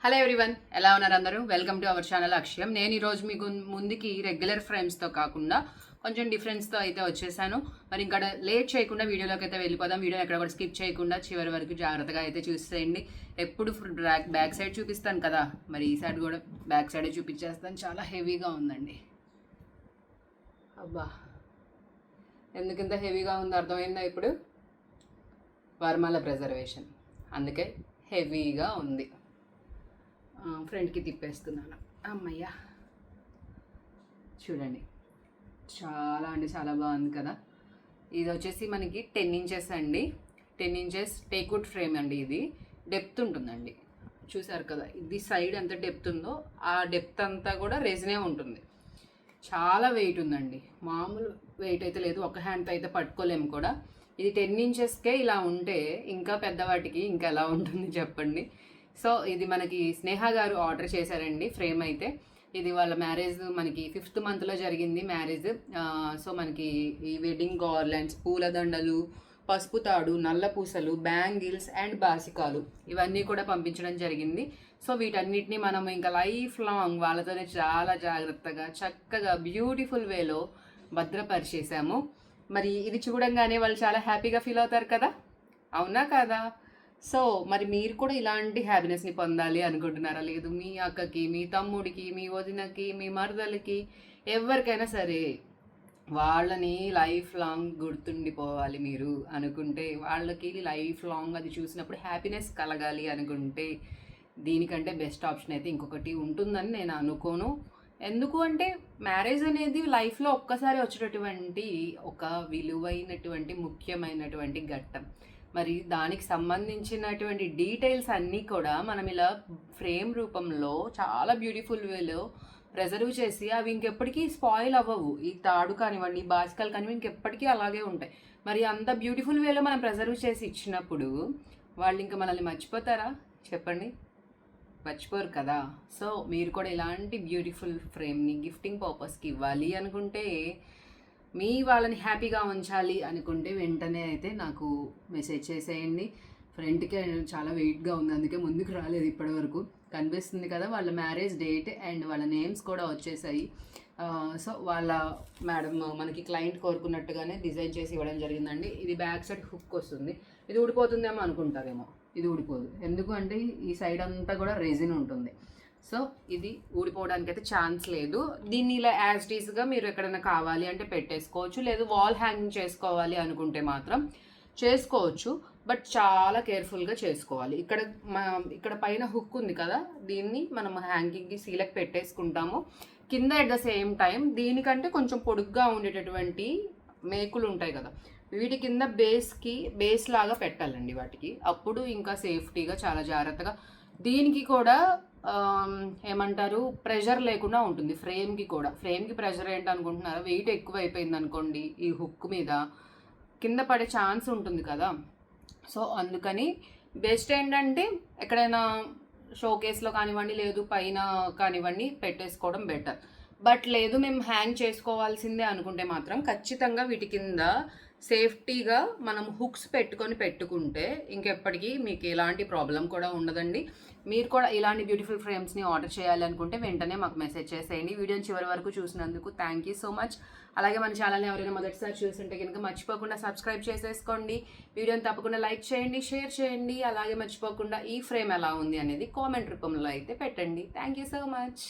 Hello everyone, ఎలా ఉన్నారు అందరూ? Welcome to our channel Akshayam. నేను ఈరోజు మీకు ముందుకి రెగ్యులర్ ఫ్రేమ్స్తో కాకుండా కొంచెం డిఫరెన్స్తో అయితే వచ్చేసాను. మరి ఇంకా లేట్ చేయకుండా వీడియోలోకి అయితే వెళ్ళిపోదాం. వీడియో ఎక్కడ కూడా స్కిప్ చేయకుండా చివరి వరకు జాగ్రత్తగా అయితే చూసేయండి. ఎప్పుడు బ్యాక్ సైడ్ చూపిస్తాను కదా, మరి ఈ సైడ్ కూడా బ్యాక్ సైడే చూపించేస్తాను. చాలా హెవీగా ఉందండి. అబ్బా, ఎందుకింత హెవీగా ఉందో అర్థమైందా? ఇప్పుడు వర్మాల ప్రిజర్వేషన్, అందుకే హెవీగా ఉంది. ఫ్రంట్కి తిప్పేస్తున్నాను. అమ్మయ్య, చూడండి, చాలా అంటే చాలా బాగుంది కదా. ఇది వచ్చేసి మనకి 10 ఇంచెస్ అండి. 10 ఇంచెస్ టేక్వుడ్ ఫ్రేమ్ అండి. ఇది డెప్త్ ఉంటుందండి, చూసారు కదా. ఇది సైడ్ ఎంత డెప్త్ ఉందో ఆ డెప్త్ అంతా కూడా రెజినే ఉంటుంది. చాలా వెయిట్ ఉందండి, మామూలు వెయిట్ అయితే లేదు. ఒక హ్యాండ్తో అయితే పట్టుకోలేము కూడా. ఇది 10 ఇంచెస్కే ఇలా ఉంటే ఇంకా పెద్దవాటికి ఇంకా ఎలా ఉంటుంది చెప్పండి. సో ఇది మనకి స్నేహ గారు ఆర్డర్ చేశారండి ఫ్రేమ్ అయితే. ఇది వాళ్ళ మ్యారేజ్ మనకి 5th మంత్లో జరిగింది మ్యారేజ్. సో మనకి ఈ వెడ్డింగ్ గార్లెండ్స్, పూలదండలు, పసుపు తాడు, నల్ల పూసలు, బ్యాంగిల్స్ అండ్ బాసికాలు ఇవన్నీ కూడా పంపించడం జరిగింది. సో వీటన్నిటిని మనం ఇంకా లైఫ్ లాంగ్ వాళ్ళతోనే చాలా జాగ్రత్తగా చక్కగా బ్యూటిఫుల్ వేలో భద్రపరిచేసాము. మరి ఇది చూడంగానే వాళ్ళు చాలా హ్యాపీగా ఫీల్ అవుతారు కదా, అవునా కదా? సో మరి మీరు కూడా ఇలాంటి హ్యాపీనెస్ని పొందాలి అనుకుంటున్నారా? లేదు, మీ అక్కకి, మీ తమ్ముడికి, మీ వదినకి, మీ మరదలకి, ఎవరికైనా సరే వాళ్ళని లైఫ్ లాంగ్ గుర్తుండిపోవాలి మీరు అనుకుంటే, వాళ్ళకి లైఫ్ లాంగ్ అది చూసినప్పుడు హ్యాపీనెస్ కలగాలి అనుకుంటే, దీనికంటే బెస్ట్ ఆప్షన్ అయితే ఇంకొకటి ఉంటుందని నేను అనుకోను. ఎందుకు అంటే మ్యారేజ్ అనేది లైఫ్లో ఒక్కసారి వచ్చేటటువంటి ఒక విలువైనటువంటి ముఖ్యమైనటువంటి ఘట్టం. మరి దానికి సంబంధించినటువంటి డీటెయిల్స్ అన్నీ కూడా మనం ఇలా ఫ్రేమ్ రూపంలో చాలా బ్యూటిఫుల్ వేలో ప్రిజర్వ్ చేసి అవి ఇంకెప్పటికీ స్పాయిల్ అవ్వవు. ఈ తాడు కానివ్వండి, బాసికలు కానివ్వండి, ఇంకెప్పటికీ అలాగే ఉంటాయి. మరి అంత బ్యూటిఫుల్ వేలో మనం ప్రిజర్వ్ చేసి ఇచ్చినప్పుడు వాళ్ళు ఇంకా మనల్ని మర్చిపోతారా చెప్పండి? మర్చిపోరు కదా. సో మీరు కూడా ఇలాంటి బ్యూటిఫుల్ ఫ్రేమ్ని గిఫ్టింగ్ పర్పస్కి ఇవ్వాలి అనుకుంటే, మీ వాళ్ళని హ్యాపీగా ఉంచాలి అనుకుంటే వెంటనే అయితే నాకు మెసేజ్ చేసేయండి. ఫ్రంట్కి చాలా వెయిట్గా ఉంది, అందుకే ముందుకు రాలేదు ఇప్పటివరకు. కనిపిస్తుంది కదా వాళ్ళ మ్యారేజ్ డేట్ అండ్ వాళ్ళ నేమ్స్ కూడా వచ్చేసాయి. సో వాళ్ళ మేడం మనకి క్లయింట్ కోరుకున్నట్టుగానే డిజైన్ చేసి ఇవ్వడం జరిగిందండి. ఇది బ్యాక్ సైడ్ హుక్ వస్తుంది. ఇది ఊడిపోతుందేమో అనుకుంటారేమో, ఇది ఊడిపోదు. ఎందుకు అంటే ఈ సైడ్ అంతా కూడా రెజిన్ ఉంటుంది. సో ఇది ఊడిపోవడానికి అయితే ఛాన్స్ లేదు. దీన్ని ఇలా యాజ్ టీస్గా మీరు ఎక్కడైనా కావాలి అంటే పెట్టేసుకోవచ్చు, లేదు వాల్ హ్యాంగింగ్ చేసుకోవాలి అనుకుంటే మాత్రం చేసుకోవచ్చు. బట్ చాలా కేర్ఫుల్గా చేసుకోవాలి. ఇక్కడ పైన హుక్ ఉంది కదా, దీన్ని మనం హ్యాంగింగ్కి సీలకు పెట్టేసుకుంటాము. కింద ఎట్ ద సేమ్ టైం దీనికంటే కొంచెం పొడుగ్గా ఉండేటటువంటి మేకులు ఉంటాయి కదా, వీటి కింద బేస్ లాగా పెట్టాలండి వాటికి. అప్పుడు ఇంకా సేఫ్టీగా చాలా జాగ్రత్తగా. దీనికి కూడా ఏమంటారు, ప్రెషర్ లేకుండా ఉంటుంది. ఫ్రేమ్కి ప్రెషర్ ఏంటి అనుకుంటున్నారా? వెయిట్ ఎక్కువ అయిపోయింది అనుకోండి, ఈ హుక్ మీద కింద పడే ఛాన్స్ ఉంటుంది కదా. సో అందుకని బెస్ట్ ఏంటంటే ఎక్కడైనా షోకేస్లో కానివ్వండి, లేదు పైన కానివ్వండి పెట్టేసుకోవడం బెటర్. బట్ లేదు మేము హ్యాంగ్ చేసుకోవాల్సిందే అనుకుంటే మాత్రం ఖచ్చితంగా వీటి కింద సేఫ్టీగా మనం హుక్స్ పెట్టుకుంటే ఇంకెప్పటికీ మీకు ఎలాంటి ప్రాబ్లం కూడా ఉండదండి. మీరు కూడా ఇలాంటి బ్యూటిఫుల్ ఫ్రేమ్స్ని ఆర్డర్ చేయాలి అనుకుంటే వెంటనే మాకు మెసేజ్ చేసేయండి. వీడియోని చివరి వరకు చూసినందుకు థ్యాంక్ యూ సో మచ్. అలాగే మన ఛానల్ని ఎవరైనా మొదటిసారి చూస్తుంటే కనుక మర్చిపోకుండా సబ్స్క్రైబ్ చేసేసుకోండి. వీడియోని తప్పకుండా లైక్ చేయండి, షేర్ చేయండి. అలాగే మర్చిపోకుండా ఈ ఫ్రేమ్ ఎలా ఉంది అనేది కామెంట్ రూపంలో అయితే పెట్టండి. Thank you so much.